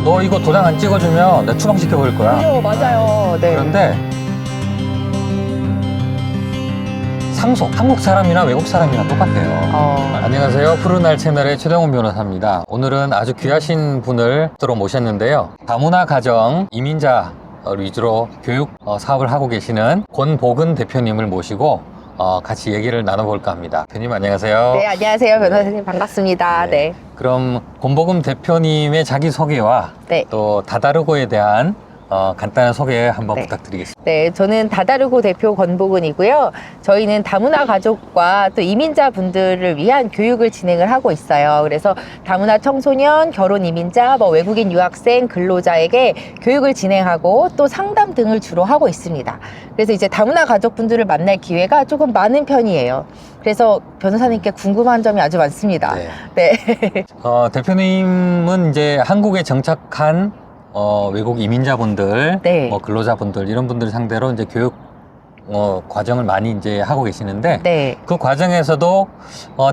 너 이거 도장 안 찍어주면 내가 추방시켜버릴 거야. 그죠, 맞아요. 네. 그런데 상속, 한국 사람이나 외국 사람이나 똑같아요. 안녕하세요. 푸른알 채널의 최동훈 변호사입니다. 오늘은 아주 귀하신 분을 또 모셨는데요. 다문화 가정 이민자 위주로 교육 사업을 하고 계시는 권복은 대표님을 모시고 같이 얘기를 나눠볼까 합니다. 대표님 안녕하세요. 네, 안녕하세요. 변호사님 반갑습니다. 네. 그럼 권복은 대표님의 자기소개와 네. 또 다다르고에 대한 간단한 소개 한번 네. 부탁드리겠습니다. 네, 저는 다다르고 대표 권복은이고요. 저희는 다문화 가족과 또 이민자 분들을 위한 교육을 진행을 하고 있어요. 그래서 다문화 청소년, 결혼 이민자, 외국인 유학생, 근로자에게 교육을 진행하고 또 상담 등을 주로 하고 있습니다. 그래서 이제 다문화 가족분들을 만날 기회가 조금 많은 편이에요. 그래서 변호사님께 궁금한 점이 아주 많습니다. 네. 네. 대표님은 이제 한국에 정착한 외국 이민자분들, 네. 근로자분들 이런 분들 상대로 이제 교육 과정을 많이 이제 하고 계시는데 네. 그 과정에서도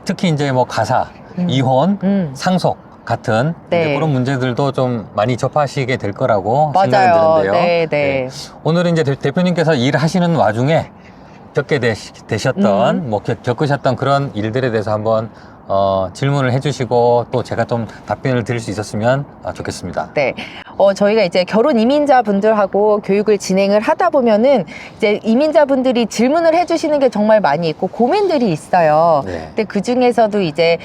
특히 이제 가사, 이혼, 상속 같은 네. 이제 그런 문제들도 좀 많이 접하시게 될 거라고 생각이 맞아요. 드는데요. 네, 네. 오늘은 이제 대표님께서 일하시는 와중에 겪게 되셨던 겪으셨던 그런 일들에 대해서 한번 질문을 해주시고 또 제가 좀 답변을 드릴 수 있었으면 좋겠습니다. 네. 저희가 이제 결혼 이민자 분들하고 교육을 진행을 하다 보면은 이제 이민자분들이 질문을 해주시는 게 정말 많이 있고 고민들이 있어요. 네. 근데 그 중에서도 이제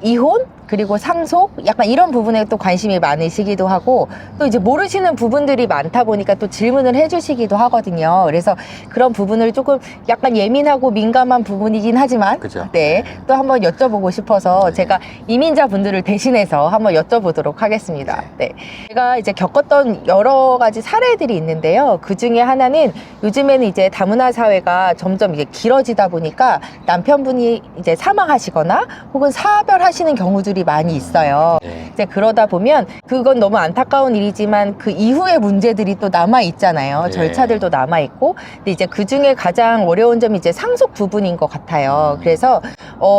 이혼? 그리고 상속? 약간 이런 부분에 또 관심이 많으시기도 하고 또 이제 모르시는 부분들이 많다 보니까 또 질문을 해주시기도 하거든요. 그래서 그런 부분을 조금 약간 예민하고 민감한 부분이긴 하지만 그죠? 네. 또 한번 여쭤보고 싶어서 네. 제가 이민자 분들을 대신해서 한번 여쭤보도록 하겠습니다. 네. 제가 이제 겪었던 여러 가지 사례들이 있는데요. 그 중에 하나는 요즘에는 이제 다문화 사회가 점점 이제 길어지다 보니까 남편분이 이제 사망하시거나 혹은 사별하시는 경우들이 많이 있어요. 네. 이제 그러다 보면 그건 너무 안타까운 일이지만 그 이후의 문제들이 또 남아 있잖아요. 네. 절차들도 남아 있고. 근데 이제 그 중에 가장 어려운 점이 이제 상속 부분인 것 같아요. 그래서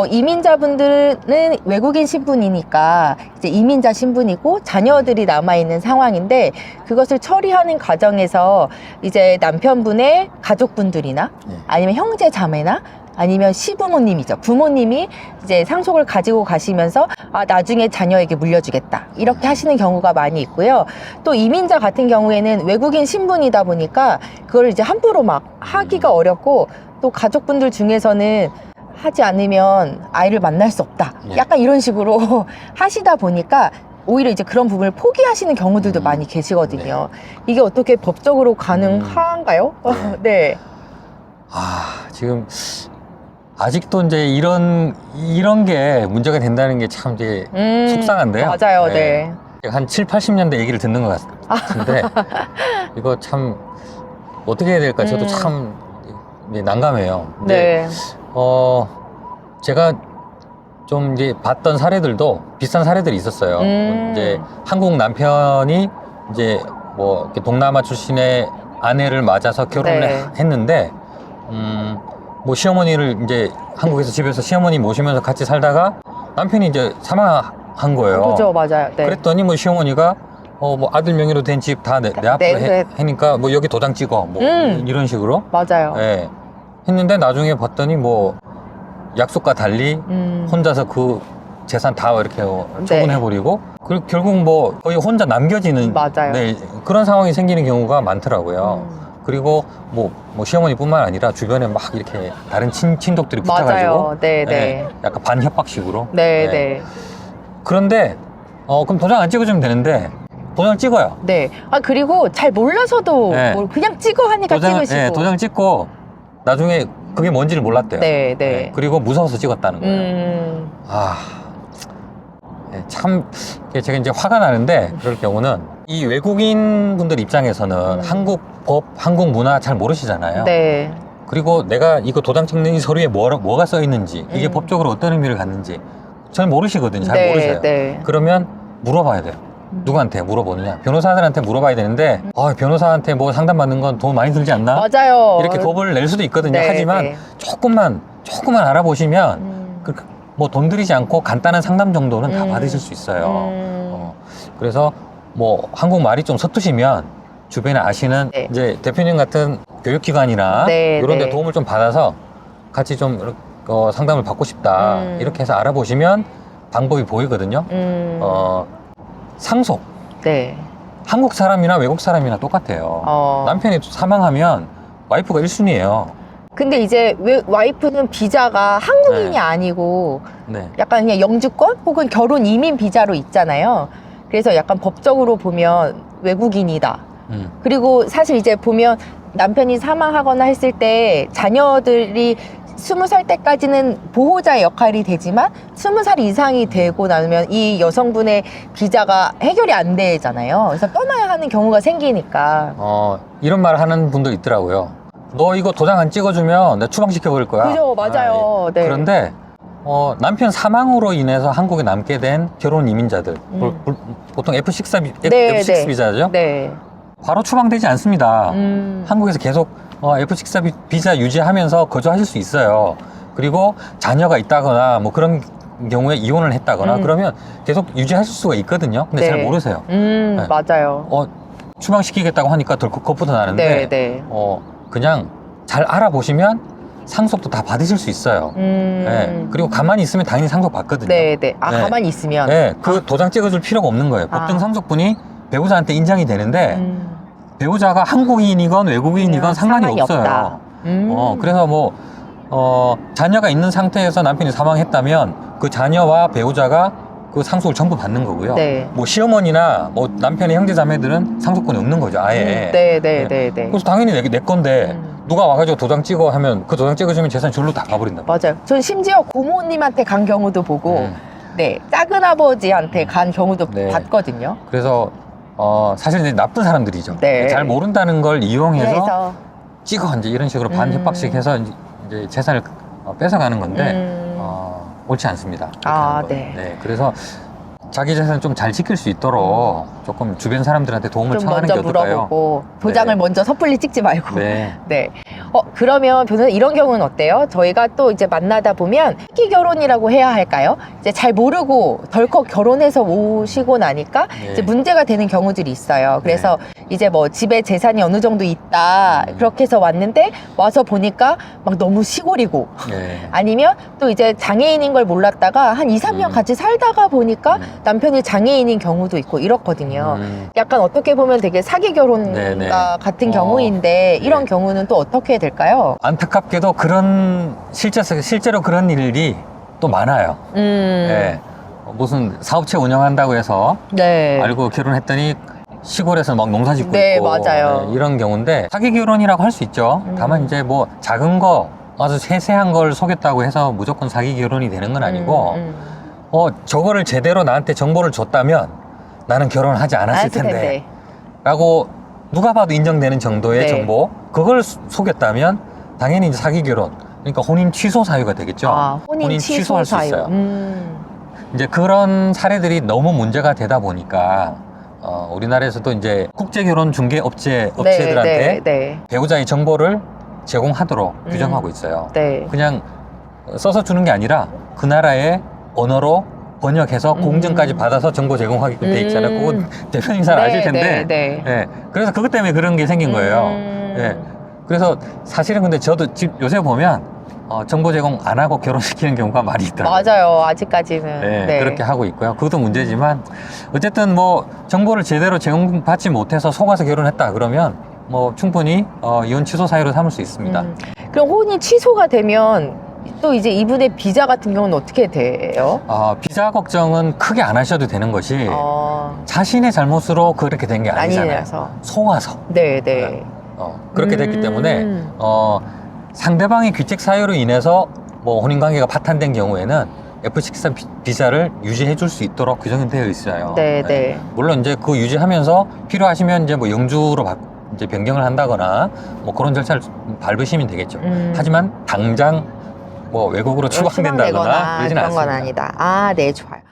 이민자분들은 외국인 신분이니까 이제 이민자 신분이고 자녀들이 남아 있는 상황인데 그것을 처리하는 과정에서 이제 남편분의 가족분들이나 네. 아니면 형제 자매나 아니면 시부모님이죠. 부모님이 이제 상속을 가지고 가시면서 나중에 자녀에게 물려주겠다. 이렇게 하시는 경우가 많이 있고요. 또 이민자 같은 경우에는 외국인 신분이다 보니까 그걸 이제 함부로 막 하기가 어렵고 또 가족분들 중에서는 하지 않으면 아이를 만날 수 없다. 예. 약간 이런 식으로 하시다 보니까 오히려 이제 그런 부분을 포기하시는 경우들도 많이 계시거든요. 이게 어떻게 법적으로 가능한가요? 네. 지금 아직도 이제 이런 게 문제가 된다는 게 참 이제 속상한데요. 맞아요. 네. 한 7, 80년대 얘기를 듣는 것 같은데 이거 참 어떻게 해야 될까 저도 참 난감해요. 근데 네. 제가 좀 이제 봤던 사례들도 비슷한 사례들이 있었어요. 이제 한국 남편이 이제 이렇게 동남아 출신의 아내를 맞아서 결혼을 네. 했는데 시어머니를 이제 한국에서 집에서 시어머니 모시면서 같이 살다가 남편이 이제 사망한 거예요. 그죠, 맞아요. 네. 그랬더니 시어머니가 아들 명의로 된 집 다 내 앞으로 네. 하니까 여기 도장 찍어 이런 식으로 맞아요. 예, 했는데 나중에 봤더니 약속과 달리 혼자서 그 재산 다 이렇게 처분해버리고 결국 거의 혼자 남겨지는 맞아요. 네, 그런 상황이 생기는 경우가 많더라고요. 그리고 시어머니뿐만 아니라 주변에 막 이렇게 다른 친족들이 붙어가지고 맞아요. 네, 네. 약간 반협박식으로. 네, 네. 네. 그런데 그럼 도장 안 찍어주면 되는데 도장 찍어요. 네. 그리고 잘 몰라서도 네. 그냥 찍어 하니까 찍으시고. 도장 찍고 나중에 그게 뭔지를 몰랐대요. 네, 네. 그리고 무서워서 찍었다는 거예요. 참 제가 이제 화가 나는데 그럴 경우는 이 외국인 분들 입장에서는 한국 법, 한국 문화 잘 모르시잖아요. 네. 그리고 내가 이거 도장 찍는 이 서류에 뭐가 써 있는지 이게 법적으로 어떤 의미를 갖는지 잘 모르시거든요. 잘 네, 모르세요. 네. 그러면 물어봐야 돼요. 누구한테 물어보느냐? 변호사들한테 물어봐야 되는데 변호사한테 상담받는 건 돈 많이 들지 않나? 맞아요. 이렇게 겁을 낼 수도 있거든요. 네, 하지만 네. 조금만 알아보시면 돈 들이지 않고 간단한 상담 정도는 다 받으실 수 있어요. 그래서 뭐 한국말이 좀 서투시면 주변에 아시는 네. 이제 대표님 같은 교육기관이나 네, 이런 데 네. 도움을 좀 받아서 같이 좀 상담을 받고 싶다. 이렇게 해서 알아보시면 방법이 보이거든요. 상속. 네. 한국 사람이나 외국 사람이나 똑같아요. 남편이 사망하면 와이프가 1순위예요. 근데 이제 와이프는 비자가 한국인이 네. 아니고 네. 약간 그냥 영주권 혹은 결혼 이민 비자로 있잖아요. 그래서 약간 법적으로 보면 외국인이다. 그리고 사실 이제 보면 남편이 사망하거나 했을 때 자녀들이 20살 때까지는 보호자의 역할이 되지만 20살 이상이 되고 나면 이 여성분의 비자가 해결이 안 되잖아요. 그래서 떠나야 하는 경우가 생기니까. 이런 말 하는 분도 있더라고요. 너 이거 도장 안 찍어주면 내가 추방시켜버릴 거야. 그죠, 맞아요. 예. 네. 그런데 남편 사망으로 인해서 한국에 남게 된 결혼 이민자들, 보통 F6 네, 네. 비자죠? 네. 바로 추방되지 않습니다. 한국에서 계속 F6 비자 유지하면서 거주하실 수 있어요. 그리고 자녀가 있다거나 뭐 그런 경우에 이혼을 했다거나 그러면 계속 유지하실 수가 있거든요. 근데 네. 잘 모르세요. 맞아요. 추방시키겠다고 하니까 덜컥 겁부터 나는데 네, 네. 그냥 잘 알아보시면 상속도 다 받으실 수 있어요. 네. 그리고 가만히 있으면 당연히 상속 받거든요. 네, 네. 아, 네. 가만히 있으면. 네, 그 도장 찍어줄 필요가 없는 거예요. 법정 상속분이 배우자한테 인정이 되는데 배우자가 한국인이건 외국인이건 상관이 없어요. 없다. 그래서 뭐 자녀가 있는 상태에서 남편이 사망했다면 그 자녀와 배우자가 그 상속을 전부 받는 거고요. 네. 뭐 시어머니나 뭐 남편의 형제자매들은 상속권이 없는 거죠, 아예. 네, 네, 네, 네. 그래서 당연히 내 건데 누가 와가지고 도장 찍어 하면 그 도장 찍어주면 재산이 절로 다 가버린다. 맞아요. 전 심지어 고모님한테 간 경우도 보고, 네, 작은 아버지한테 간 경우도 네. 봤거든요. 그래서 사실 이제 나쁜 사람들이죠. 네. 잘 모른다는 걸 이용해서 그래서 찍어 이제 이런 식으로 반협박식 해서 이제 재산을 뺏어가는 건데 옳지 않습니다. 그렇게 아, 하는 건. 네. 그래서 자기 재산을 좀 잘 지킬 수 있도록 조금 주변 사람들한테 도움을 좀 청하는 게 먼저 어떨까요? 물어보고 도장을 네. 먼저 섣불리 찍지 말고. 네. 네. 그러면 변호사님 이런 경우는 어때요? 저희가 또 이제 만나다 보면 획기 결혼이라고 해야 할까요? 이제 잘 모르고 덜컥 결혼해서 오시고 나니까 네. 이제 문제가 되는 경우들이 있어요. 그래서 이제 뭐 집에 재산이 어느 정도 있다 그렇게 해서 왔는데 와서 보니까 막 너무 시골이고 네. 아니면 또 이제 장애인인 걸 몰랐다가 한 2, 3년 같이 살다가 보니까 남편이 장애인인 경우도 있고 이렇거든요. 약간 어떻게 보면 되게 사기 결혼과 네네. 같은 경우인데 이런 경우는 또 어떻게 될까요? 안타깝게도 그런 실제로 그런 일이 또 많아요. 네. 무슨 사업체 운영한다고 해서 네. 알고 결혼했더니 시골에서 막 농사 짓고 네, 있고 맞아요. 이런 경우인데 사기 결혼이라고 할 수 있죠. 다만 이제 뭐 작은 거 아주 세세한 걸 속였다고 해서 무조건 사기 결혼이 되는 건 아니고 저거를 제대로 나한테 정보를 줬다면 나는 결혼하지 않았을 텐데 라고 누가 봐도 인정되는 정도의 네. 정보 그걸 속였다면 당연히 이제 사기 결혼 그러니까 혼인 취소 사유가 되겠죠. 아, 혼인 취소 취소할 수 사유. 있어요. 이제 그런 사례들이 너무 문제가 되다 보니까 우리나라에서도 이제 국제결혼 중개 업체들한테 네. 배우자의 정보를 제공하도록 규정하고 있어요. 네. 그냥 써서 주는 게 아니라 그 나라의 언어로 번역해서 공증까지 받아서 정보 제공하게끔 돼 있잖아요. 그건 대표님 잘 아실 텐데. 네. 예, 그래서 그것 때문에 그런 게 생긴 거예요. 예, 그래서 사실은 근데 저도 요새 보면 정보 제공 안 하고 결혼시키는 경우가 많이 있더라고요. 맞아요. 아직까지는. 네, 그렇게 하고 있고요. 그것도 문제지만 어쨌든 뭐 정보를 제대로 제공받지 못해서 속아서 결혼했다 그러면 뭐 충분히 이혼 취소 사유로 삼을 수 있습니다. 그럼 혼인 취소가 되면 또 이제 이분의 비자 같은 경우는 어떻게 돼요? 비자 걱정은 크게 안 하셔도 되는 것이 자신의 잘못으로 그렇게 된 게 아니잖아요. 아니라서. 속아서. 네. 그렇게 됐기 때문에 상대방의 귀책 사유로 인해서 뭐 혼인관계가 파탄된 경우에는 F14 비자를 유지해 줄 수 있도록 규정이 되어 있어요. 네. 물론 이제 그 유지하면서 필요하시면 이제 뭐 영주로 이제 변경을 한다거나 뭐 그런 절차를 밟으시면 되겠죠. 하지만 당장 뭐 외국으로 추방된다거나 그러진 그런 건 않습니다. 아니다. 아, 네, 좋아요.